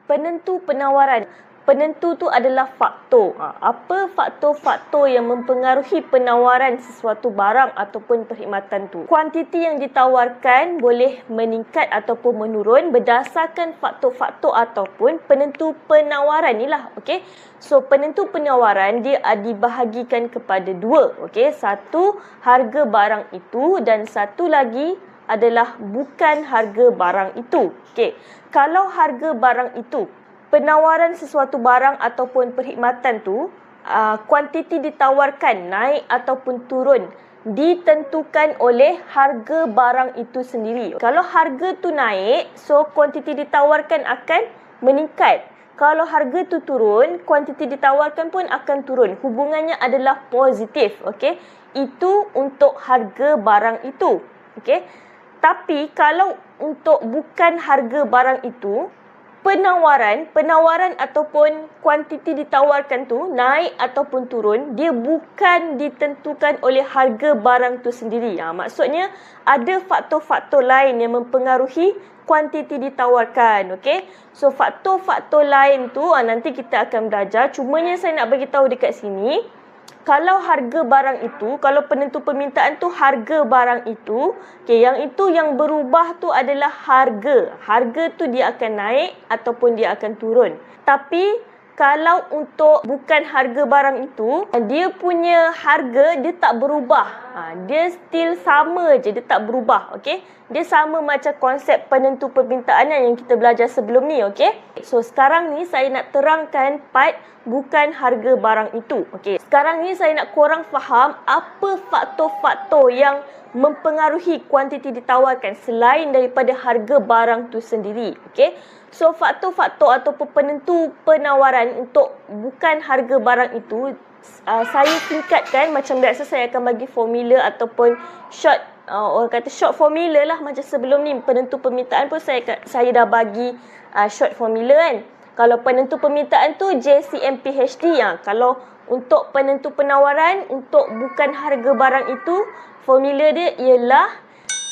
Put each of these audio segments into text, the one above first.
Penentu penawaran. Penentu tu adalah faktor. Apa faktor-faktor yang mempengaruhi penawaran sesuatu barang ataupun perkhidmatan tu? Kuantiti yang ditawarkan boleh meningkat ataupun menurun berdasarkan faktor-faktor ataupun penentu penawaran ni lah. Okay? So, penentu penawaran dia dibahagikan kepada dua. Okay? Satu, harga barang itu, dan satu lagi adalah bukan harga barang itu. Okay. Kalau harga barang itu, penawaran sesuatu barang ataupun perkhidmatan tu, kuantiti ditawarkan naik ataupun turun ditentukan oleh harga barang itu sendiri. Kalau harga tu naik, so kuantiti ditawarkan akan meningkat. Kalau harga tu turun, kuantiti ditawarkan pun akan turun. Hubungannya adalah positif. Okay? Itu untuk harga barang itu. Okay? Tapi kalau untuk bukan harga barang itu, penawaran ataupun kuantiti ditawarkan tu naik ataupun turun, dia bukan ditentukan oleh harga barang tu sendiri. Maksudnya ada faktor-faktor lain yang mempengaruhi kuantiti ditawarkan. Okay? So faktor-faktor lain tu nanti kita akan belajar. Cumanya saya nak bagi tahu dekat sini, kalau harga barang itu, kalau penentu permintaan tu harga barang itu, okay, yang itu yang berubah tu adalah harga. Harga tu dia akan naik ataupun dia akan turun. Tapi kalau untuk bukan harga barang itu, dia punya harga dia tak berubah. Dia still sama je, dia tak berubah. Okay? Dia sama macam konsep penentu permintaan yang kita belajar sebelum ni. Okay? So sekarang ni saya nak terangkan part bukan harga barang itu. Okay? Sekarang ni saya nak korang faham apa faktor-faktor yang mempengaruhi kuantiti ditawarkan selain daripada harga barang tu sendiri. Okay? So faktor-faktor ataupun penentu penawaran untuk bukan harga barang itu, saya tingkatkan. Macam biasa saya akan bagi formula ataupun short, orang kata short formula lah. Macam sebelum ni penentu permintaan pun saya dah bagi short formula kan. Kalau penentu permintaan tu JCMPHD. Kalau untuk penentu penawaran untuk bukan harga barang itu, formula dia ialah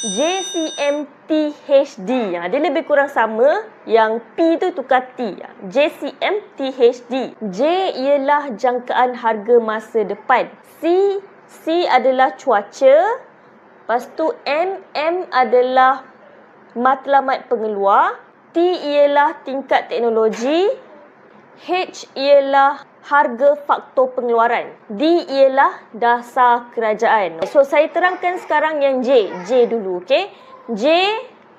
JCMTHD. Dia lebih kurang sama. Yang P tu tukar T. JCMTHD. J ialah jangkaan harga masa depan. C adalah cuaca. Lepas tu M adalah matlamat pengeluar. T ialah tingkat teknologi. H ialah harga faktor pengeluaran. D ialah dasar kerajaan. So saya terangkan sekarang yang J dulu. Okay? J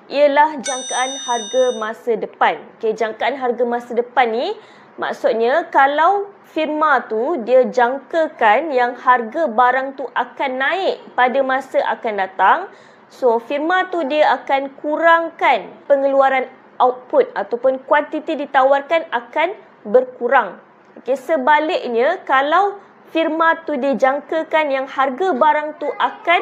ialah jangkaan harga masa depan. Okay, jangkaan harga masa depan ni maksudnya kalau firma tu dia jangkakan yang harga barang tu akan naik pada masa akan datang, so firma tu dia akan kurangkan pengeluaran output ataupun kuantiti ditawarkan akan berkurang. Okay, sebaliknya kalau firma tu dijangkakan yang harga barang tu akan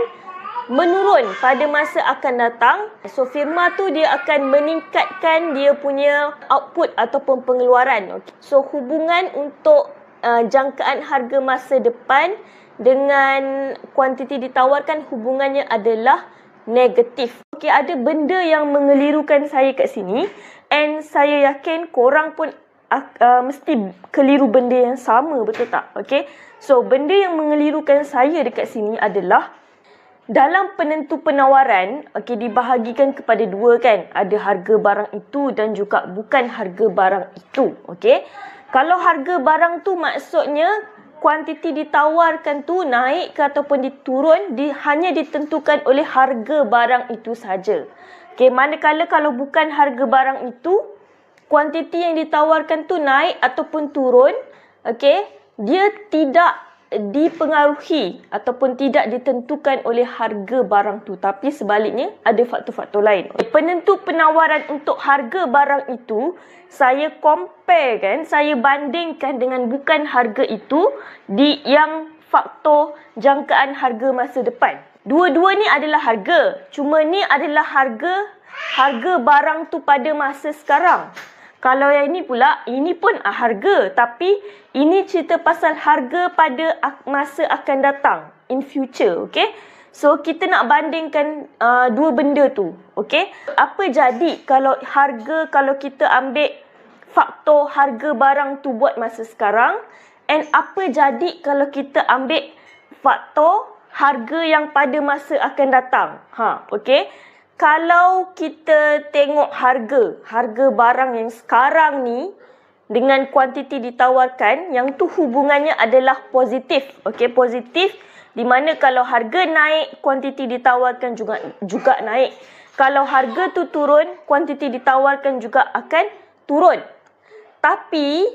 menurun pada masa akan datang, so firma tu dia akan meningkatkan dia punya output ataupun pengeluaran. Okay. So hubungan untuk jangkaan harga masa depan dengan kuantiti ditawarkan hubungannya adalah negatif. Okay, ada benda yang mengelirukan saya kat sini, and saya yakin korang pun mesti keliru benda yang sama, betul tak? Okay. So benda yang mengelirukan saya dekat sini adalah dalam penentu penawaran, okay, dibahagikan kepada dua kan. Ada harga barang itu dan juga bukan harga barang itu. Okay. Kalau harga barang tu maksudnya kuantiti ditawarkan tu naik ke ataupun diturun, hanya ditentukan oleh harga barang itu saja. Okay. Manakala kalau bukan harga barang itu, kuantiti yang ditawarkan tu naik ataupun turun, okay, dia tidak dipengaruhi ataupun tidak ditentukan oleh harga barang tu, tapi sebaliknya ada faktor-faktor lain. Penentu penawaran untuk harga barang itu saya compare kan, saya bandingkan dengan bukan harga itu di yang faktor jangkaan harga masa depan. Dua-dua ni adalah harga, cuma ni adalah harga barang tu pada masa sekarang. Kalau yang ini pula, ini pun harga. Tapi ini cerita pasal harga pada masa akan datang. In future. Okay. So kita nak bandingkan dua benda tu. Okay. Apa jadi kalau harga, kalau kita ambil faktor harga barang tu buat masa sekarang, and apa jadi kalau kita ambil faktor harga yang pada masa akan datang. Okey. Kalau kita tengok harga barang yang sekarang ni dengan kuantiti ditawarkan, yang tu hubungannya adalah positif. Okey, positif di mana kalau harga naik, kuantiti ditawarkan juga naik. Kalau harga tu turun, kuantiti ditawarkan juga akan turun. Tapi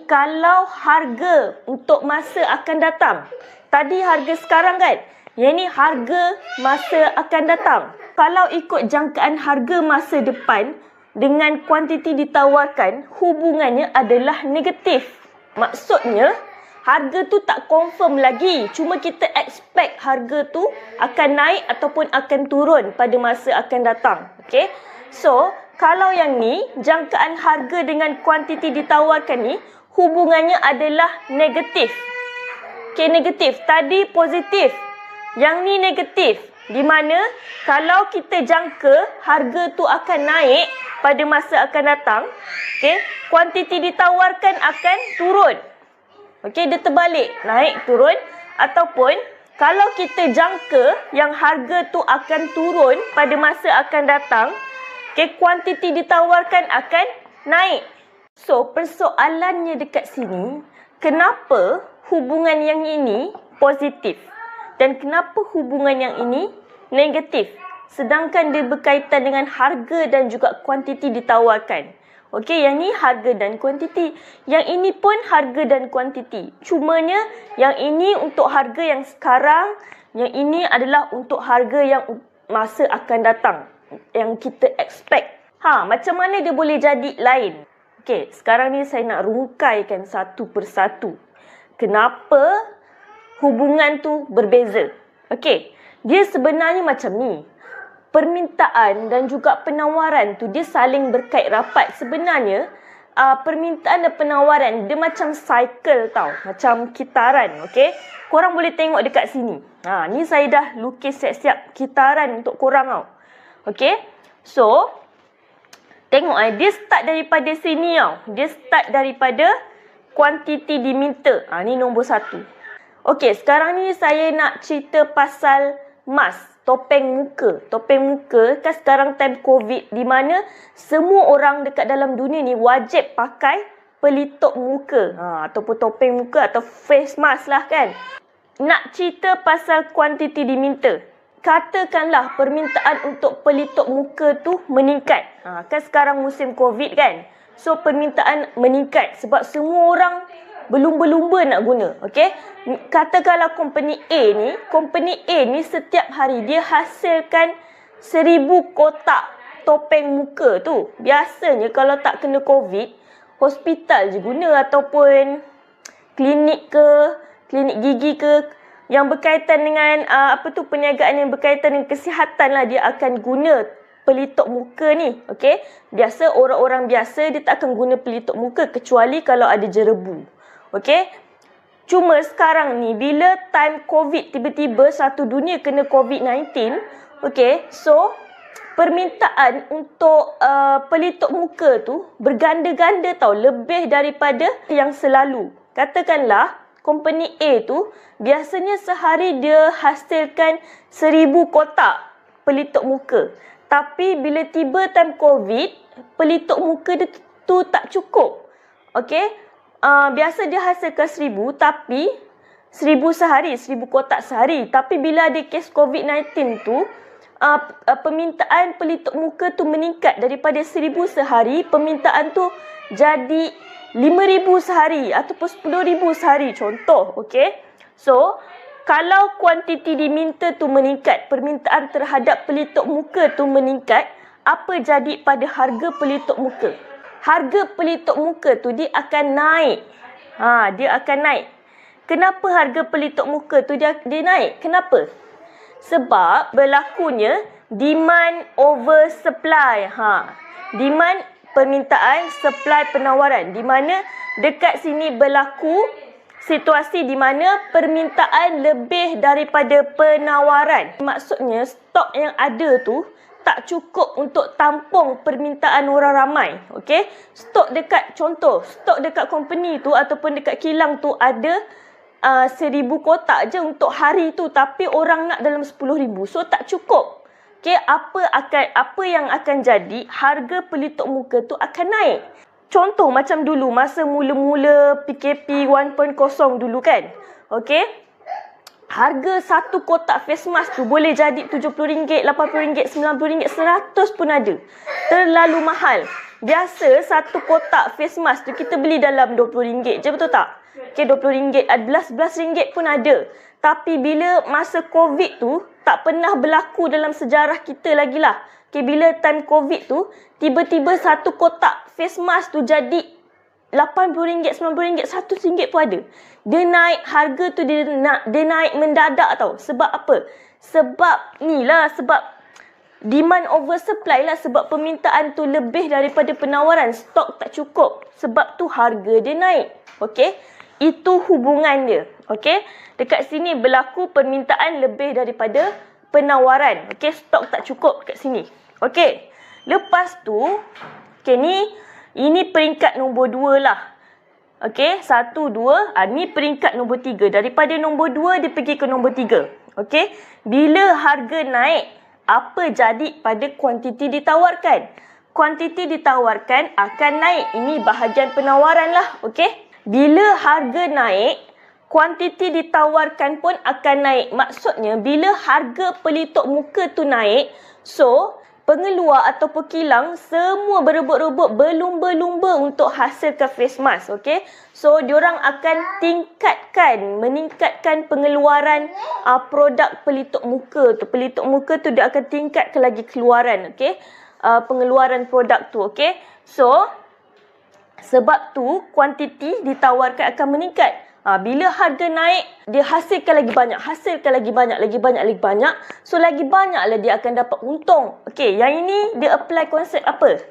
kalau harga untuk masa akan datang, tadi harga sekarang kan, yang ni harga masa akan datang. Kalau ikut jangkaan harga masa depan dengan kuantiti ditawarkan, hubungannya adalah negatif. Maksudnya, harga tu tak confirm lagi. Cuma kita expect harga tu akan naik ataupun akan turun pada masa akan datang. Okay? So, kalau yang ni, jangkaan harga dengan kuantiti ditawarkan ni, hubungannya adalah negatif. Okay, negatif. Tadi positif. Yang ni negatif. Di mana, kalau kita jangka harga tu akan naik pada masa akan datang, okay, kuantiti ditawarkan akan turun. Okey, dia terbalik, naik turun, ataupun kalau kita jangka yang harga tu akan turun pada masa akan datang, okey, kuantiti ditawarkan akan naik. So, persoalannya dekat sini, kenapa hubungan yang ini positif dan kenapa hubungan yang ini negatif, sedangkan dia berkaitan dengan harga dan juga kuantiti ditawarkan. Okey, yang ni harga dan kuantiti. Yang ini pun harga dan kuantiti. Cumanya yang ini untuk harga yang sekarang, yang ini adalah untuk harga yang masa akan datang, yang kita expect. Macam mana dia boleh jadi lain? Okey, sekarang ni saya nak rungkaikan satu persatu. Kenapa hubungan tu berbeza? Okey, dia sebenarnya macam ni. Permintaan dan juga penawaran tu dia saling berkait rapat. Sebenarnya permintaan dan penawaran dia macam cycle tau, macam kitaran. Okey, korang boleh tengok dekat sini. Ni saya dah lukis siap-siap kitaran untuk korang tau. Okey, so tengok dia start daripada sini tau. Dia start daripada kuantiti diminta. Ni nombor 1. Okey, sekarang ni saya nak cerita pasal mask. Topeng muka kan sekarang time COVID, di mana semua orang dekat dalam dunia ni wajib pakai pelitup muka ataupun topeng muka atau face mask lah kan. Nak cerita pasal kuantiti diminta, katakanlah permintaan untuk pelitup muka tu meningkat. Kan sekarang musim COVID kan, so permintaan meningkat sebab semua orang berlumba-lumba nak guna. Okey, katakanlah company A ni setiap hari dia hasilkan 1000 kotak topeng muka tu. Biasanya kalau tak kena COVID, hospital je guna ataupun klinik gigi ke, yang berkaitan dengan perniagaan yang berkaitan dengan kesihatan lah, dia akan guna pelitup muka ni. Okey, biasa orang-orang biasa dia tak akan guna pelitup muka kecuali kalau ada jerebu. Okey, cuma sekarang ni bila time COVID, tiba-tiba satu dunia kena COVID-19, okey, so permintaan untuk pelitup muka tu berganda-ganda tau, lebih daripada yang selalu. Katakanlah company A tu biasanya sehari dia hasilkan 1000 kotak pelitup muka, tapi bila tiba time COVID, pelitup muka dia tu tak cukup. Okey, biasa dia hasilkan 1000, tapi 1000 sehari, 1000 kotak sehari. Tapi bila ada kes COVID-19 tu, permintaan pelitup muka tu meningkat daripada 1000 sehari, permintaan tu jadi 5000 sehari ataupun 10000 sehari contoh. Okey, so kalau kuantiti diminta tu meningkat, permintaan terhadap pelitup muka tu meningkat, apa jadi pada harga pelitup muka? Harga pelitup muka tu dia akan naik. Dia akan naik. Kenapa harga pelitup muka tu dia naik? Kenapa? Sebab berlakunya demand over supply. Demand permintaan, supply penawaran. Di mana dekat sini berlaku situasi di mana permintaan lebih daripada penawaran. Maksudnya stok yang ada tu tak cukup untuk tampung permintaan orang ramai. Okey, stok dekat company tu ataupun dekat kilang tu ada 1,000 kotak je untuk hari tu, tapi orang nak dalam 10,000. So tak cukup. Okey, apa yang akan jadi, harga pelitup muka tu akan naik. Contoh macam dulu masa mula-mula PKP 1.0 dulu kan. Okey, harga satu kotak face mask tu boleh jadi RM70, RM80, RM90, RM100 pun ada. Terlalu mahal. Biasa satu kotak face mask tu kita beli dalam RM20 je, betul tak? Okey, RM20, RM11 pun ada. Tapi bila masa COVID tu, tak pernah berlaku dalam sejarah kita lagi lah. Okey, bila time COVID tu, tiba-tiba satu kotak face mask tu jadi RM80, RM90, RM100 pun ada. Dia naik, harga tu dia naik mendadak tau. Sebab apa? Sebab demand over supply lah. Sebab permintaan tu lebih daripada penawaran. Stok tak cukup. Sebab tu harga dia naik. Okey? Itu hubungan dia. Okey? Dekat sini berlaku permintaan lebih daripada penawaran. Okey? Stok tak cukup dekat sini. Okey? Lepas tu, okey, ini peringkat nombor 2 lah. Okey, 1, 2. Ni peringkat nombor 3. Daripada nombor 2, dia pergi ke nombor 3. Okey, bila harga naik, apa jadi pada kuantiti ditawarkan? Kuantiti ditawarkan akan naik. Ini bahagian penawaran lah. Okey, bila harga naik, kuantiti ditawarkan pun akan naik. Maksudnya, bila harga pelitup muka tu naik, so pengeluar atau pekilang semua berebut-rebut, berlumba-lumba untuk hasilkan face mask. Okey, so diorang akan meningkatkan pengeluaran produk pelitup muka tu. Pelitup muka tu dia akan tingkatkan lagi keluaran. Okey, pengeluaran produk tu. Okey, so sebab tu kuantiti ditawarkan akan meningkat. Bila harga naik, dia hasilkan lagi banyak. Lagi banyak. So, lagi banyaklah dia akan dapat untung. Okey, yang ini dia apply konsep apa?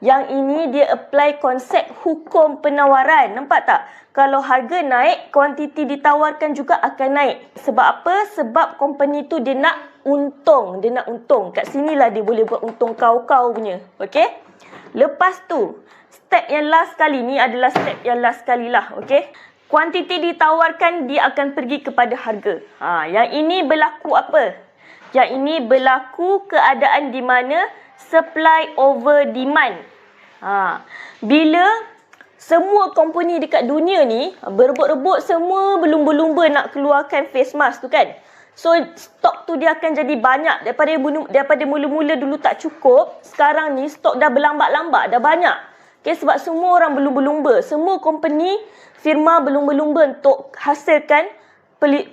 Yang ini dia apply konsep hukum penawaran. Nampak tak? Kalau harga naik, kuantiti ditawarkan juga akan naik. Sebab apa? Sebab company tu dia nak untung. Kat sinilah dia boleh buat untung kau-kau punya. Okey? Lepas tu, step yang last kali ni adalah step yang last kali lah. Okey? Kuantiti ditawarkan, dia akan pergi kepada harga. Yang ini berlaku apa? Yang ini berlaku keadaan di mana supply over demand. Bila semua company dekat dunia ni berebut-rebut, semua berlumba-lumba nak keluarkan face mask tu kan. So, stok tu dia akan jadi banyak. Daripada mula-mula dulu tak cukup, sekarang ni stok dah berlambak-lambak, dah banyak. Okay, sebab semua orang berlumba-lumba. Semua company, firma berlumba-lumba untuk hasilkan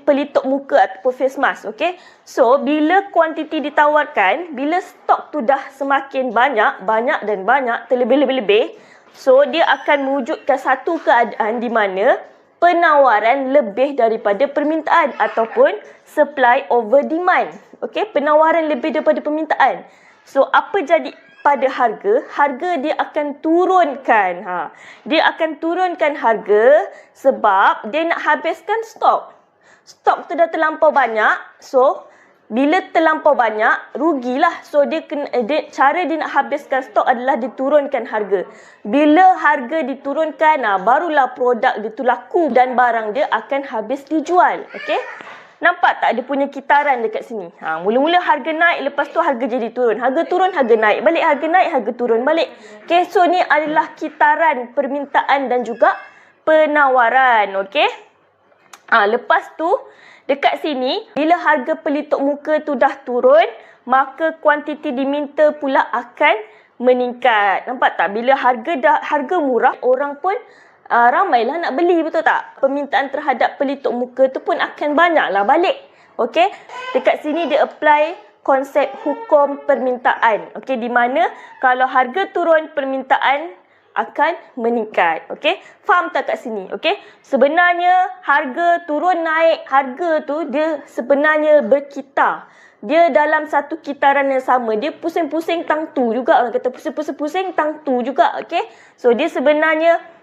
pelitup muka ataupun face mask. Okay? So, bila kuantiti ditawarkan, bila stok tu dah semakin banyak dan banyak, terlebih-lebih, so dia akan mewujudkan satu keadaan di mana penawaran lebih daripada permintaan ataupun supply over demand. Okay? Penawaran lebih daripada permintaan. So, apa jadi pada harga dia akan turunkan. Dia akan turunkan harga sebab dia nak habiskan stok. Stok tu dah terlampau banyak. So, bila terlampau banyak, rugilah. So, cara dia nak habiskan stok adalah diturunkan harga. Bila harga diturunkan, barulah produk dia tu laku dan barang dia akan habis dijual. Okey? Nampak tak dia punya kitaran dekat sini? Mula-mula harga naik, lepas tu harga jadi turun. Harga turun, harga naik balik. Harga naik, harga turun balik. Okay, so ni adalah kitaran permintaan dan juga penawaran. Okay? Lepas tu, dekat sini, bila harga pelitup muka tu dah turun, maka kuantiti diminta pula akan meningkat. Nampak tak? Bila harga murah, orang pun ramailah nak beli, betul tak? Permintaan terhadap pelitup muka tu pun akan banyaklah balik. Okey? Dekat sini dia apply konsep hukum permintaan. Okey, di mana kalau harga turun, permintaan akan meningkat. Okey? Faham tak kat sini? Okey? Sebenarnya harga turun naik, harga tu dia sebenarnya berkitar. Dia dalam satu kitaran yang sama. Dia pusing-pusing tang tu juga. Orang kata pusing-pusing tang tu juga. Okey? So dia sebenarnya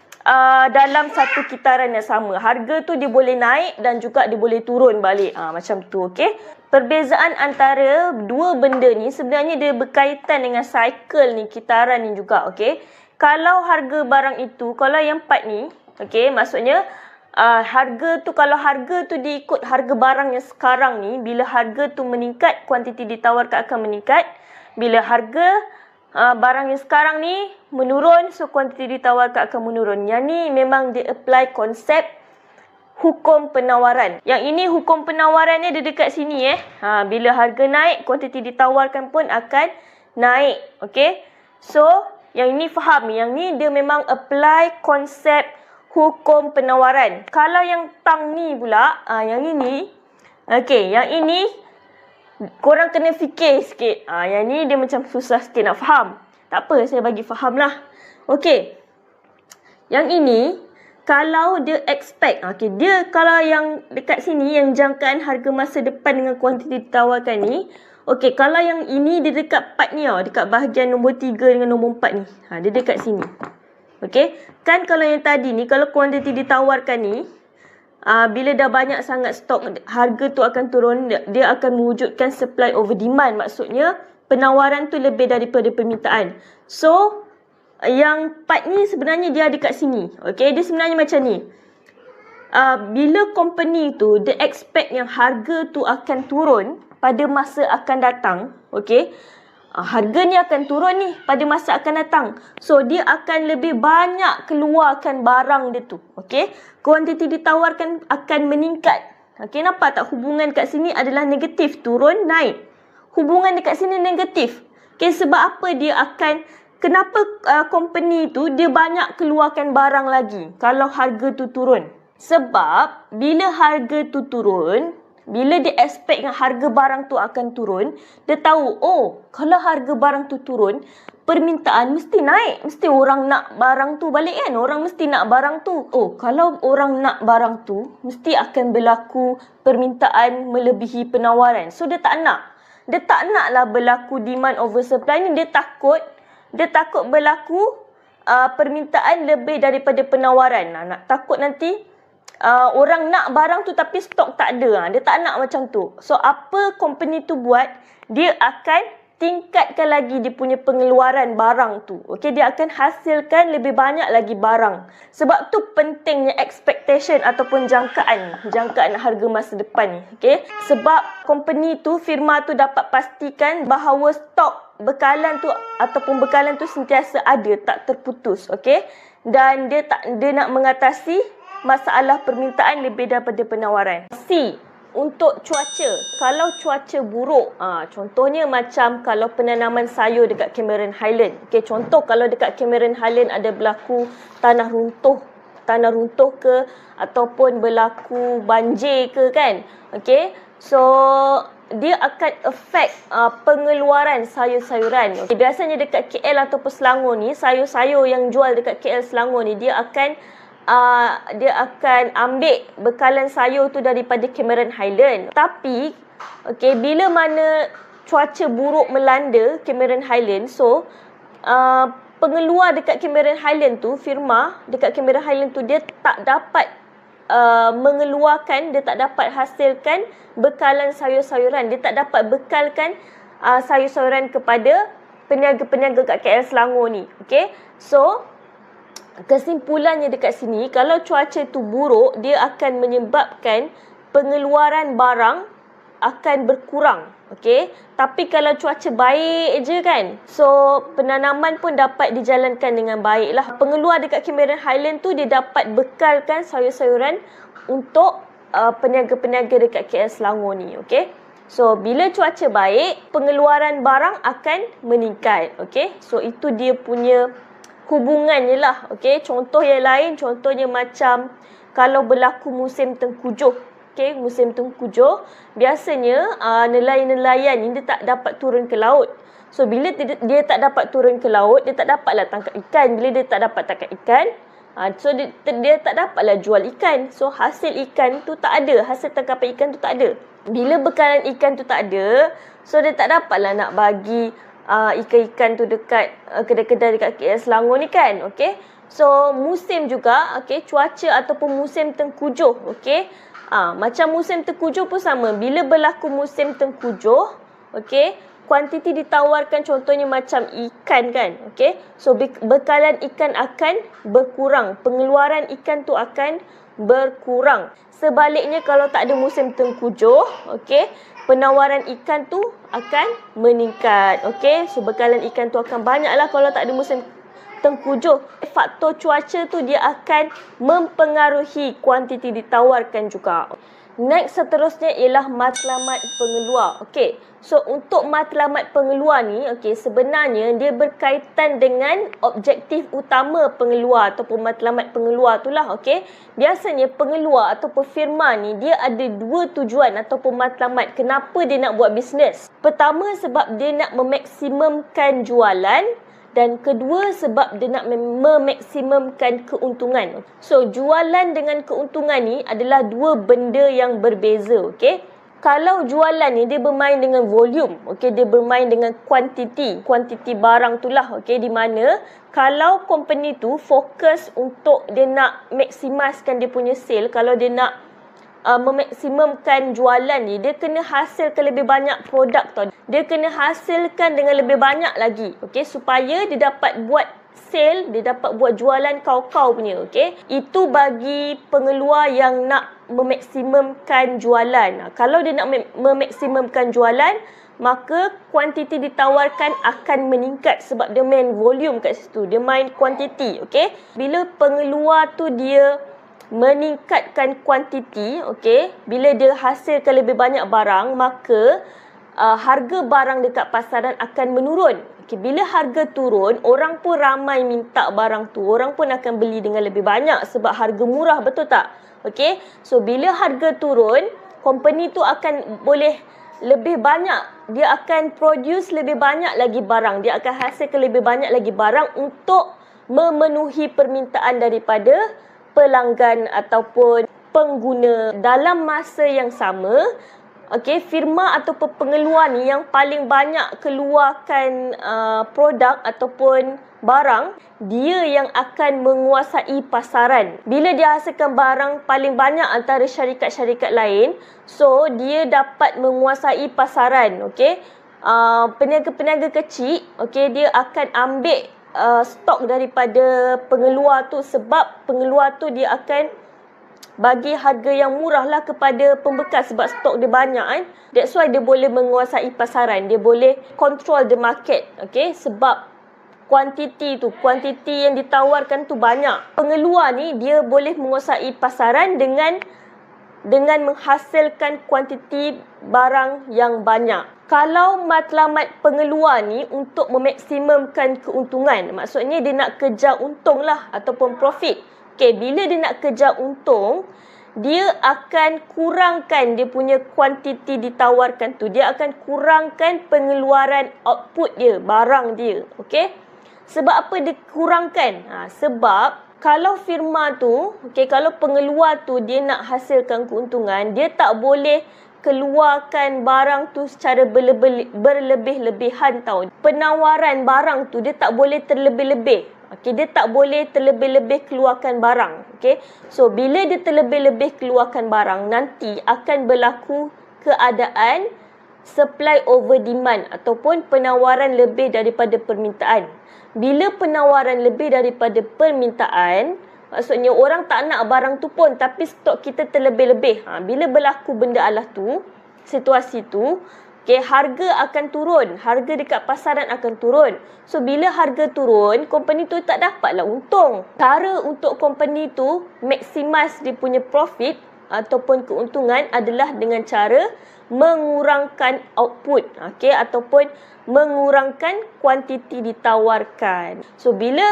dalam satu kitaran yang sama. Harga tu dia boleh naik dan juga dia boleh turun balik. Macam tu, okey. Perbezaan antara dua benda ni sebenarnya dia berkaitan dengan cycle ni, kitaran ni juga, okey. Kalau harga barang itu, kalau yang part ni, okey, maksudnya harga tu, kalau harga tu diikut harga barang yang sekarang ni, bila harga tu meningkat, kuantiti ditawarkan akan meningkat. Bila harga barang yang sekarang ni menurun, so kuantiti ditawarkan akan menurun. Yang ni memang dia apply konsep hukum penawaran. Yang ini hukum penawarannya dia dekat sini bila harga naik, kuantiti ditawarkan pun akan naik. Okey. So, yang ini faham. Yang ni dia memang apply konsep hukum penawaran. Kalau yang tang ni pula, yang ini, okey, yang ini korang kena fikir sikit. Yang ni dia macam susah sikit nak faham. Tak apa, saya bagi faham lah. Okey. Yang ini, kalau dia expect, okey, dia kalau yang dekat sini, yang jangkaan harga masa depan dengan kuantiti ditawarkan ni, okey, kalau yang ini dia dekat part ni, dekat bahagian nombor 3 dengan nombor 4 ni. Dia dekat sini. Okey. Kan kalau yang tadi ni, kalau kuantiti ditawarkan ni, bila dah banyak sangat stok, harga tu akan turun. Dia akan mewujudkan supply over demand. Maksudnya, penawaran tu lebih daripada permintaan. So, yang part ni sebenarnya dia ada kat sini. Okey, dia sebenarnya macam ni. Bila company tu, dia expect yang harga tu akan turun pada masa akan datang. Okey. Harga ni akan turun ni pada masa akan datang. So, dia akan lebih banyak keluarkan barang dia tu. Okey. Kuantiti ditawarkan akan meningkat. Okey, nampak tak? Hubungan kat sini adalah negatif. Turun, naik. Hubungan dekat sini negatif. Okey, sebab apa dia akan... Kenapa company tu dia banyak keluarkan barang lagi kalau harga tu turun? Sebab bila harga tu turun, bila dia expect yang harga barang tu akan turun, dia tahu, kalau harga barang tu turun, permintaan mesti naik. Mesti orang nak barang tu balik kan? Orang mesti nak barang tu. Kalau orang nak barang tu, mesti akan berlaku permintaan melebihi penawaran. So, dia tak nak. Dia tak naklah berlaku demand over supply ni. Dia takut berlaku permintaan lebih daripada penawaran. Takut nanti orang nak barang tu tapi stok tak ada. Dia tak nak macam tu. So, apa company tu buat? Dia akan tingkatkan lagi dia punya pengeluaran barang tu. Okey, dia akan hasilkan lebih banyak lagi barang. Sebab tu pentingnya expectation ataupun jangkaan harga masa depan ni. Okey, sebab company tu, firma tu dapat pastikan bahawa stok bekalan tu sentiasa ada, tak terputus. Okey, dan dia nak mengatasi masalah permintaan lebih daripada penawaran. C, untuk cuaca. Kalau cuaca buruk, contohnya macam kalau penanaman sayur dekat Cameron Highland. Okey, contoh kalau dekat Cameron Highland ada berlaku tanah runtuh ke ataupun berlaku banjir ke kan. Okey, so dia akan affect pengeluaran sayur-sayuran. Okay, biasanya dekat KL ataupun Selangor ni, sayur-sayur yang jual dekat KL Selangor ni, dia akan ambil bekalan sayur tu daripada Cameron Highland. Tapi, okay, bila mana cuaca buruk melanda Cameron Highland, so pengeluar dekat Cameron Highland tu, firma dekat Cameron Highland tu, dia tak dapat mengeluarkan, dia tak dapat hasilkan bekalan sayur-sayuran. Dia tak dapat bekalkan sayur-sayuran kepada peniaga-peniaga kat KL Selangor ni. Okay, so kesimpulannya dekat sini, kalau cuaca tu buruk, dia akan menyebabkan pengeluaran barang akan berkurang. Okey, tapi kalau cuaca baik je kan, so penanaman pun dapat dijalankan dengan baik lah. Pengeluar dekat Cameron Highland tu, dia dapat bekalkan sayur-sayuran untuk peniaga-peniaga dekat KL Selangor ni. Okey, so bila cuaca baik, pengeluaran barang akan meningkat. Okey, so itu dia punya hubungannya lah. Okey, contoh yang lain, contohnya macam kalau berlaku musim tengkujuh. Okey, musim tengkujuh, biasanya nelayan-nelayan ni dia tak dapat turun ke laut. So, bila dia tak dapat turun ke laut, dia tak dapatlah tangkap ikan. Bila dia tak dapat tangkap ikan, so dia tak dapatlah jual ikan. So, hasil ikan tu tak ada. Hasil tangkapan ikan tu tak ada. Bila bekalan ikan tu tak ada, so dia tak dapatlah nak bagi ikan-ikan tu dekat kedai-kedai dekat KL Selangor ni kan. Okey. So musim juga, okey, cuaca ataupun musim tengkujuh, okey. Macam musim tengkujuh pun sama. Bila berlaku musim tengkujuh, okey, kuantiti ditawarkan contohnya macam ikan kan, okey. So bekalan ikan akan berkurang, pengeluaran ikan tu akan berkurang. Sebaliknya kalau tak ada musim tengkujuh, okey, penawaran ikan tu akan meningkat, okey. So bekalan ikan tu akan banyaklah kalau tak ada musim tengkujuh. Faktor cuaca tu dia akan mempengaruhi kuantiti ditawarkan juga. Next seterusnya ialah matlamat pengeluar. Okey. So untuk matlamat pengeluar ni, okey, sebenarnya dia berkaitan dengan objektif utama pengeluar ataupun matlamat pengeluar itulah, okey. Biasanya pengeluar ataupun firma ni dia ada dua tujuan ataupun matlamat kenapa dia nak buat bisnes. Pertama sebab dia nak memaksimumkan jualan, dan kedua sebab dia nak memaksimumkan keuntungan. So jualan dengan keuntungan ni adalah dua benda yang berbeza, okey. Kalau jualan ni dia bermain dengan volume, okey, dia bermain dengan kuantiti barang tu lah, okey, di mana kalau company tu fokus untuk dia nak maksimaskan dia punya sale, kalau dia nak memaksimumkan jualan ni, dia kena hasilkan lebih banyak produk tau. Dia kena hasilkan dengan lebih banyak lagi, okey, supaya dia dapat buat sale, dia dapat buat jualan kau-kau punya, okey. Itu bagi pengeluar yang nak memaksimumkan jualan. Kalau dia nak memaksimumkan jualan, maka kuantiti ditawarkan akan meningkat sebab dia main volume kat situ, dia main kuantiti, okey. Bila pengeluar tu dia meningkatkan kuantiti, okey, bila dia hasilkan lebih banyak barang, maka harga barang dekat pasaran akan menurun. Okey, bila harga turun, orang pun ramai minta barang tu, orang pun akan beli dengan lebih banyak sebab harga murah, betul tak? Okey, so bila harga turun, company tu akan boleh lebih banyak, dia akan produce lebih banyak lagi barang, dia akan hasilkan lebih banyak lagi barang untuk memenuhi permintaan daripada pelanggan ataupun pengguna. Dalam masa yang sama, okey, firma ataupun pengeluar ni yang paling banyak keluarkan produk ataupun barang, dia yang akan menguasai pasaran. Bila dia hasilkan barang paling banyak antara syarikat-syarikat lain, so dia dapat menguasai pasaran, okey. Peniaga-peniaga kecil, okey, dia akan ambil stok daripada pengeluar tu sebab pengeluar tu dia akan bagi harga yang murah lah kepada pembekas sebab stok dia banyak kan. That's why dia boleh menguasai pasaran, dia boleh control the market, okay, sebab kuantiti yang ditawarkan tu banyak. Pengeluar ni dia boleh menguasai pasaran dengan menghasilkan kuantiti barang yang banyak. Kalau matlamat pengeluar ni untuk memaksimumkan keuntungan, maksudnya dia nak kejar untung lah ataupun profit. Okay, bila dia nak kejar untung, dia akan kurangkan dia punya kuantiti ditawarkan tu. Dia akan kurangkan pengeluaran output dia, barang dia. Okay? Sebab apa dia kurangkan? Sebab kalau firma tu, okay, kalau pengeluar tu dia nak hasilkan keuntungan, dia tak boleh keluarkan barang tu secara berlebih-lebihan tau. Penawaran barang tu dia tak boleh terlebih-lebih. Okay, dia tak boleh terlebih-lebih keluarkan barang. Okay, so bila dia terlebih-lebih keluarkan barang, nanti akan berlaku keadaan supply over demand ataupun penawaran lebih daripada permintaan. Bila penawaran lebih daripada permintaan, maksudnya orang tak nak barang tu pun tapi stok kita terlebih-lebih. Bila berlaku benda alah tu, situasi tu, okay, harga akan turun. Harga dekat pasaran akan turun. So, bila harga turun, company tu tak dapatlah untung. Cara untuk company tu maximize dia punya profit ataupun keuntungan adalah dengan cara mengurangkan output, okay, ataupun mengurangkan kuantiti ditawarkan. So, bila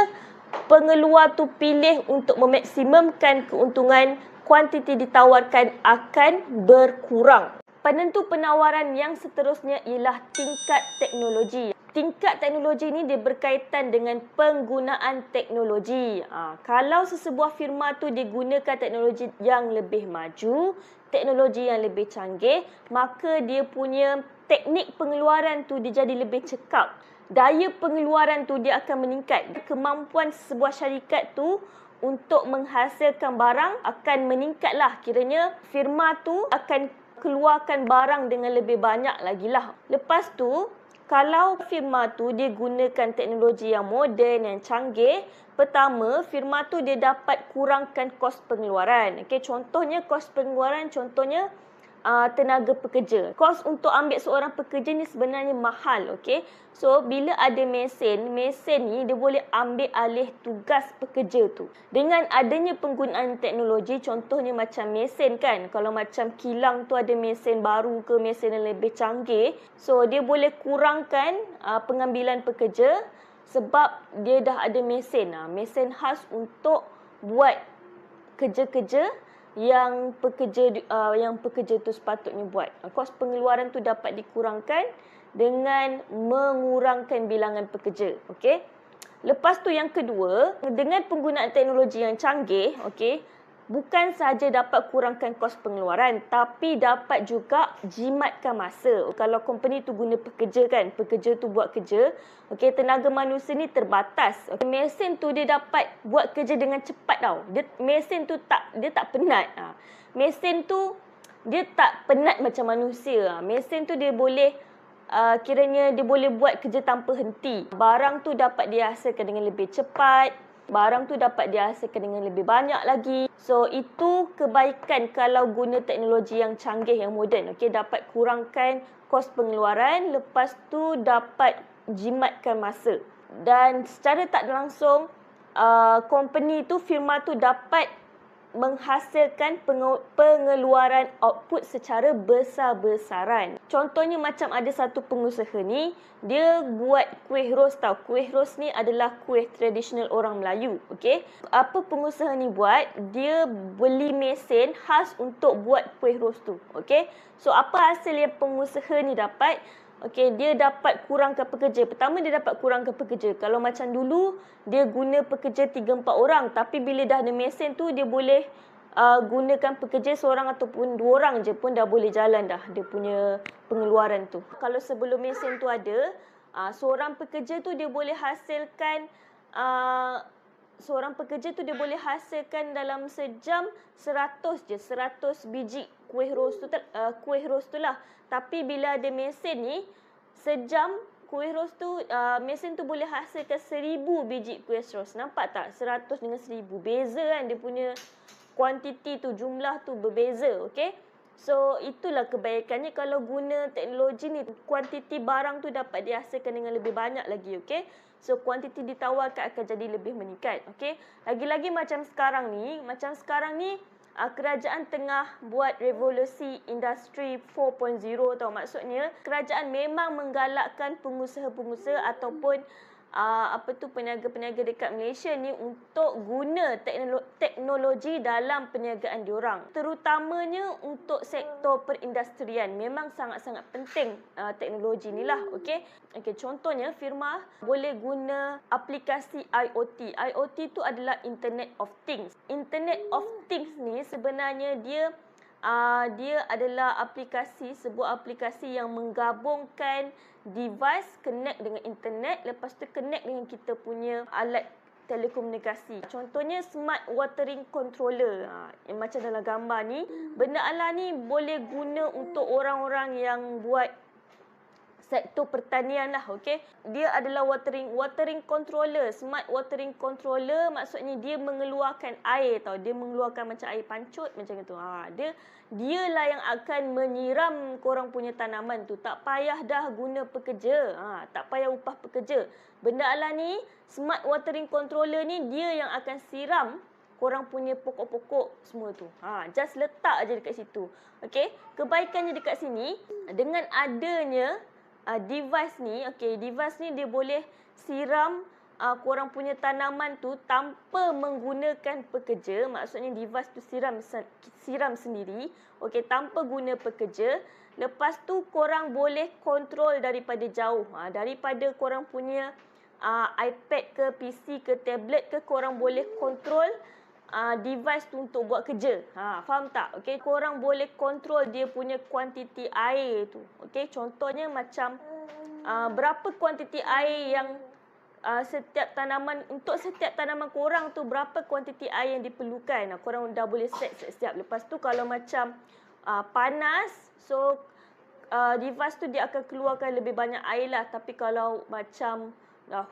pengeluar tu pilih untuk memaksimumkan keuntungan, kuantiti ditawarkan akan berkurang. Penentu penawaran yang seterusnya ialah tingkat teknologi. Tingkat teknologi ni dia berkaitan dengan penggunaan teknologi. Kalau sesebuah firma tu dia gunakan teknologi yang lebih maju, teknologi yang lebih canggih, maka dia punya teknik pengeluaran tu dia jadi lebih cekap. daya pengeluaran tu dia akan meningkat. Kemampuan sebuah syarikat tu untuk menghasilkan barang akan meningkatlah. Kiranya firma tu akan keluarkan barang dengan lebih banyak lagi lah. Lepas tu, kalau firma tu dia gunakan teknologi yang moden, yang canggih, pertama, firma tu dia dapat kurangkan kos pengeluaran. Okey, contohnya kos pengeluaran, contohnya tenaga pekerja. Kos untuk ambil seorang pekerja ni sebenarnya mahal, okey. So, bila ada mesin ni dia boleh ambil alih tugas pekerja tu. Dengan adanya penggunaan teknologi, contohnya macam mesin kan. Kalau macam kilang tu ada mesin baru ke mesin yang lebih canggih, so dia boleh kurangkan pengambilan pekerja sebab dia dah ada mesin. Mesin khas untuk buat kerja-kerja yang pekerja tu sepatutnya buat. Kos pengeluaran tu dapat dikurangkan dengan mengurangkan bilangan pekerja. Okey. Lepas tu yang kedua, dengan penggunaan teknologi yang canggih, okey, bukan sahaja dapat kurangkan kos pengeluaran, tapi dapat juga jimatkan masa. Kalau company tu guna pekerja kan, pekerja tu buat kerja, okey, tenaga manusia ni terbatas. Okay, mesin tu dia dapat buat kerja dengan cepat tau. Mesin tu tak penat. Mesin tu dia tak penat macam manusia. Mesin tu dia boleh kiranya dia boleh buat kerja tanpa henti. Barang tu dapat dihasilkan dengan lebih cepat. Barang tu dapat dihasilkan dengan lebih banyak lagi. So, itu kebaikan kalau guna teknologi yang canggih, yang moden. Okay, dapat kurangkan kos pengeluaran. Lepas tu dapat jimatkan masa. Dan secara tak langsung, company tu, firma tu dapat menghasilkan pengeluaran output secara besar-besaran. Contohnya macam ada satu pengusaha ni, dia buat kuih ros tau. Kuih ros ni adalah kuih tradisional orang Melayu. Okay? Apa pengusaha ni buat? Dia beli mesin khas untuk buat kuih ros tu. Okay? So, apa hasil yang pengusaha ni dapat? Okey, dia dapat kurangkan pekerja. Pertama, dia dapat kurangkan pekerja. Kalau macam dulu, dia guna pekerja 3-4 orang. Tapi bila dah ada mesin tu, dia boleh gunakan pekerja seorang ataupun 2 orang je pun dah boleh jalan dah dia punya pengeluaran tu. Kalau sebelum mesin tu ada, seorang pekerja tu dia boleh hasilkan dalam sejam 100 biji kuih ros tu lah. Tapi bila ada mesin ni, sejam kuih ros tu, mesin tu boleh hasilkan 1000 biji kuih ros. Nampak tak? 100 dengan 1000. Beza kan dia punya kuantiti tu, jumlah tu berbeza. Okay? So, itulah kebaikannya kalau guna teknologi ni. Kuantiti barang tu dapat dihasilkan dengan lebih banyak lagi. Okay? So, kuantiti ditawarkan akan jadi lebih meningkat. Okay? Lagi-lagi macam sekarang ni, kerajaan tengah buat revolusi industri 4.0 tau. Maksudnya, kerajaan memang menggalakkan pengusaha-pengusaha ataupun peniaga-peniaga dekat Malaysia ni untuk guna teknologi dalam perniagaan diorang. Terutamanya untuk sektor perindustrian. Memang sangat-sangat penting teknologi ni lah. Okay, contohnya firma boleh guna aplikasi IoT. IoT tu adalah Internet of Things. Internet of Things ni sebenarnya dia adalah sebuah aplikasi yang menggabungkan device connect dengan internet, lepas tu connect dengan kita punya alat telekomunikasi. Contohnya smart watering controller. Yang macam dalam gambar ni, benda ala ni boleh guna untuk orang-orang yang buat sektor pertanian lah, okey. Dia adalah watering controller, smart watering controller, maksudnya dia mengeluarkan air tau. Dia mengeluarkan macam air pancut macam itu. Dialah yang akan menyiram korang punya tanaman tu. Tak payah dah guna pekerja. Tak payah upah pekerja. Benda ala ni, smart watering controller ni dia yang akan siram korang punya pokok-pokok semua tu. Just letak aja dekat situ. Okey, kebaikannya dekat sini dengan adanya device ni dia boleh siram korang punya tanaman tu tanpa menggunakan pekerja. Maksudnya device tu siram sendiri, okey, tanpa guna pekerja. Lepas tu korang boleh kontrol daripada jauh. Daripada korang punya iPad ke PC ke tablet ke, korang boleh kontrol device tu untuk buat kerja. Faham tak? Okey, korang boleh kontrol dia punya kuantiti air tu. Okey, contohnya macam berapa kuantiti air yang setiap tanaman, untuk setiap tanaman korang tu berapa kuantiti air yang diperlukan. Korang dah boleh set setiap. Lepas tu kalau macam panas, so device tu dia akan keluarkan lebih banyak air lah. Tapi kalau macam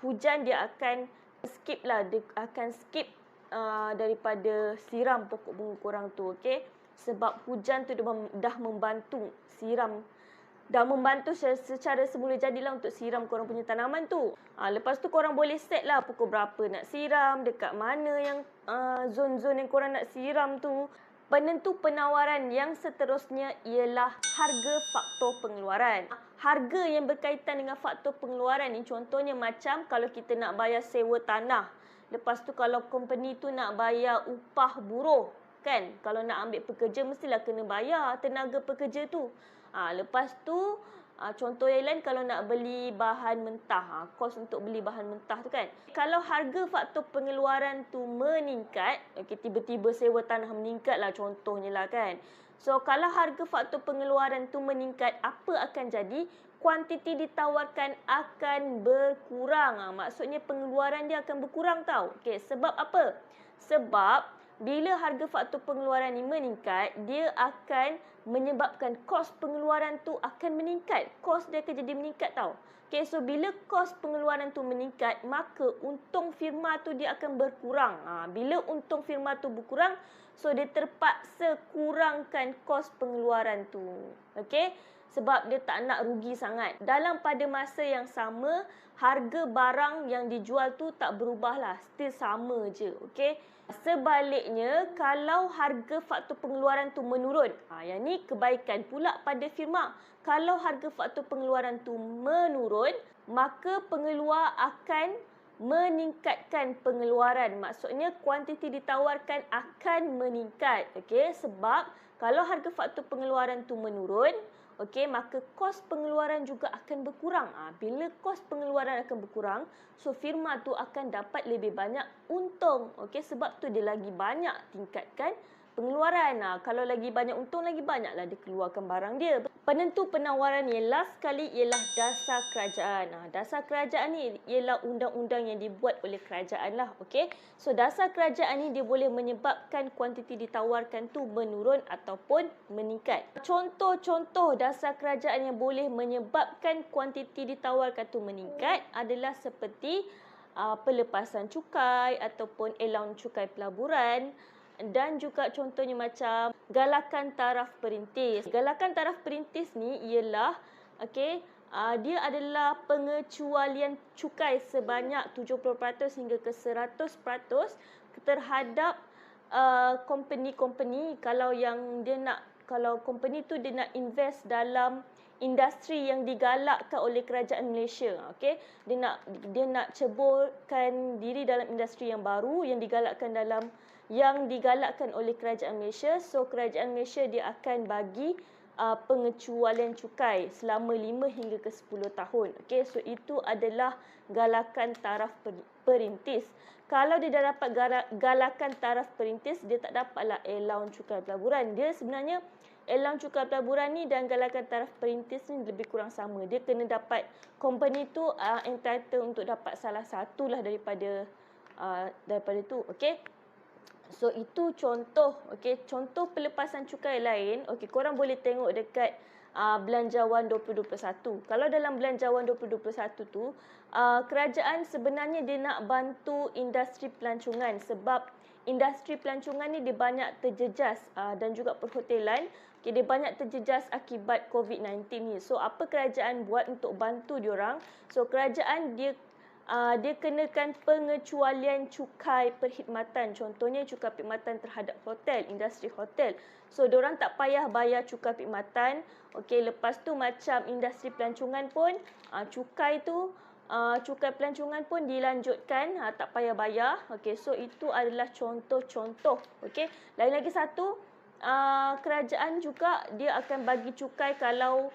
hujan, dia akan skip lah. Dia akan skip daripada siram pokok bunga korang tu. Okay? Sebab hujan tu dah membantu siram, dah membantu secara semula jadilah untuk siram korang punya tanaman tu. Lepas tu korang boleh set lah pukul berapa nak siram, dekat mana yang zon-zon yang korang nak siram tu. Penentu penawaran yang seterusnya ialah harga faktor pengeluaran. Harga yang berkaitan dengan faktor pengeluaran ni contohnya macam kalau kita nak bayar sewa tanah. Lepas tu kalau company tu nak bayar upah buruh, kan? Kalau nak ambil pekerja mestilah kena bayar tenaga pekerja tu. Lepas tu contoh yang lain kalau nak beli bahan mentah, kos untuk beli bahan mentah tu kan. Kalau harga faktor pengeluaran tu meningkat, tiba-tiba sewa tanah meningkat lah contohnya lah kan. So kalau harga faktor pengeluaran tu meningkat, apa akan jadi? Kuantiti ditawarkan akan berkurang. Maksudnya pengeluaran dia akan berkurang tau. Sebab apa? Sebab bila harga faktor pengeluaran ni meningkat, dia akan menyebabkan kos pengeluaran tu akan meningkat. Kos dia akan jadi meningkat tau. So bila kos pengeluaran tu meningkat, maka untung firma tu dia akan berkurang. Bila untung firma tu berkurang, so dia terpaksa kurangkan kos pengeluaran tu. Sebab dia tak nak rugi sangat. Dalam pada masa yang sama, harga barang yang dijual tu tak berubah lah. Still sama je. Sebaliknya, kalau harga faktor pengeluaran tu menurun, yang ni kebaikan pula pada firma. Kalau harga faktor pengeluaran tu menurun, maka pengeluar akan meningkatkan pengeluaran. Maksudnya kuantiti ditawarkan akan meningkat. Sebab kalau harga faktor pengeluaran tu menurun, maka kos pengeluaran juga akan berkurang. Bila kos pengeluaran akan berkurang, so firma tu akan dapat lebih banyak untung. Sebab tu dia lagi banyak tingkatkan pengeluaran. Kalau lagi banyak untung, lagi banyaklah dia keluarkan barang dia. Penentu penawaran yang last sekali ialah dasar kerajaan. Dasar kerajaan ni ialah undang-undang yang dibuat oleh kerajaan lah. So dasar kerajaan ni dia boleh menyebabkan kuantiti ditawarkan tu menurun ataupun meningkat. Contoh-contoh dasar kerajaan yang boleh menyebabkan kuantiti ditawarkan tu meningkat adalah seperti pelepasan cukai ataupun allowance cukai pelaburan. Dan juga contohnya macam galakan taraf perintis. Galakan taraf perintis ni ialah dia adalah pengecualian cukai sebanyak 70% hingga ke 100% terhadap company-company kalau company tu dia nak invest dalam industri yang digalakkan oleh kerajaan Malaysia. Dia nak ceburkan diri dalam industri yang baru yang digalakkan oleh kerajaan Malaysia. So kerajaan Malaysia dia akan bagi pengecualian cukai selama 5 hingga ke 10 tahun. So itu adalah galakan taraf perintis. Kalau dia dah dapat galakan taraf perintis, dia tak dapatlah allowance cukai pelaburan. Dia sebenarnya allowance cukai pelaburan ni dan galakan taraf perintis ni lebih kurang sama. Dia kena dapat, company tu entitled untuk dapat salah satu lah daripada tu. So itu contoh. Contoh pelepasan cukai lain. Korang boleh tengok dekat Belanjawan 2021. Kalau dalam Belanjawan 2021 tu, kerajaan sebenarnya dia nak bantu industri pelancongan sebab industri pelancongan ni dia banyak terjejas dan juga perhotelan. Dia banyak terjejas akibat COVID-19 ni. So apa kerajaan buat untuk bantu diorang? So kerajaan dia kenakan pengecualian cukai perkhidmatan. Contohnya cukai perkhidmatan terhadap hotel, industri hotel. So, diorang tak payah bayar cukai perkhidmatan. Lepas tu macam industri pelancongan pun, cukai pelancongan pun dilanjutkan, tak payah bayar. So itu adalah contoh-contoh. Lain lagi satu, kerajaan juga dia akan bagi cukai kalau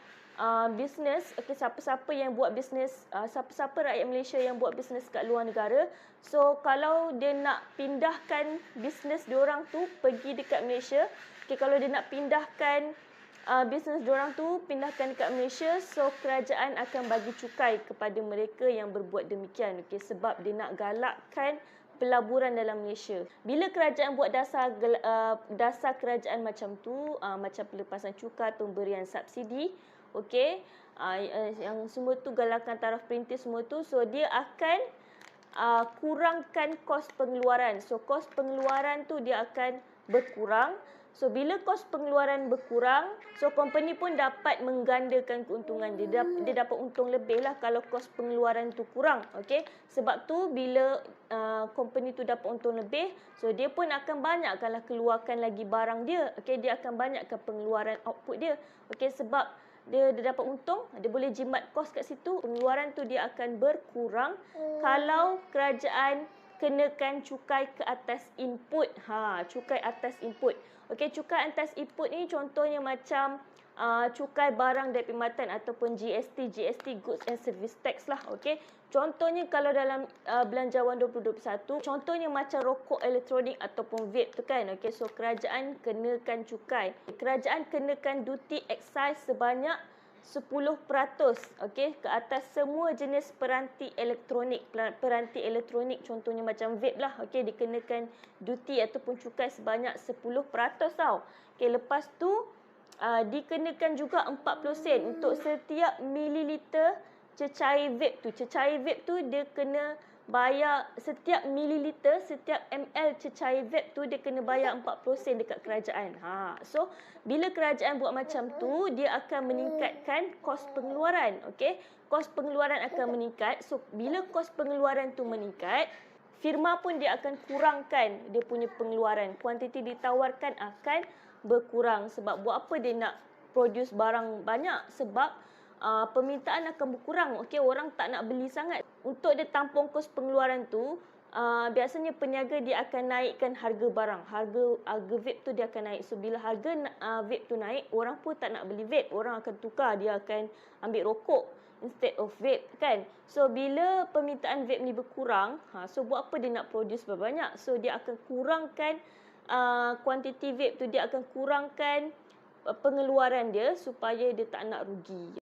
bisnes, siapa-siapa yang buat bisnes, siapa-siapa rakyat Malaysia yang buat bisnes kat luar negara. So kalau dia nak pindahkan bisnes diorang tu pergi dekat Malaysia, kalau dia nak pindahkan bisnes diorang tu pindahkan dekat Malaysia, so kerajaan akan bagi cukai kepada mereka yang berbuat demikian. Okey, sebab dia nak galakkan pelaburan dalam Malaysia. Bila kerajaan buat dasar kerajaan macam tu, macam pelepasan cukai, pemberian subsidi, okey, yang semua tu galakan taraf perintis semua tu, so dia akan kurangkan kos pengeluaran. So kos pengeluaran tu dia akan berkurang. So bila kos pengeluaran berkurang, so company pun dapat menggandakan keuntungan dia. Dia dapat untung lebih lah kalau kos pengeluaran tu kurang. Okay? Sebab tu bila company tu dapat untung lebih, so dia pun akan banyakkanlah keluarkan lagi barang dia. Okay? Dia akan banyakkan pengeluaran output dia. Okay? Sebab dia dapat untung, dia boleh jimat kos kat situ, pengeluaran tu dia akan berkurang kalau kerajaan kenakan cukai ke atas input. Cukai atas input. Okey, cukai atas input ni contohnya macam cukai barang dan perkhidmatan ataupun GST, Goods and Service Tax lah. Okey. Contohnya kalau dalam belanjawan 2021, contohnya macam rokok elektronik ataupun vape tu kan. Okey, so kerajaan kenakan cukai. Kerajaan kenakan duty excise sebanyak 10%, okey, ke atas semua jenis peranti elektronik. Peranti elektronik contohnya macam vape lah, okey, dikenakan duty ataupun cukai sebanyak 10% tau. Okey, lepas tu dikenakan juga 40 sen untuk setiap mililiter cecair vape tu. Cecair vape tu dia kena bayar setiap mililiter, setiap ml cecair vape tu dia kena bayar 40 sen dekat kerajaan. So bila kerajaan buat macam tu, dia akan meningkatkan kos pengeluaran. Okey, kos pengeluaran akan meningkat. So bila kos pengeluaran tu meningkat, firma pun dia akan kurangkan dia punya pengeluaran. Kuantiti ditawarkan akan berkurang. Sebab buat apa dia nak produce barang banyak? Sebab permintaan akan berkurang. Okey, orang tak nak beli sangat. Untuk dia tampung kos pengeluaran tu, biasanya peniaga dia akan naikkan harga barang. Harga vape tu dia akan naik. So bila harga vape tu naik, orang pun tak nak beli vape. Orang akan tukar, dia akan ambil rokok instead of vape kan. So bila permintaan vape ni berkurang, so buat apa dia nak produce berbanyak? So dia akan kurangkan kuantiti vape tu, dia akan kurangkan pengeluaran dia supaya dia tak nak rugi.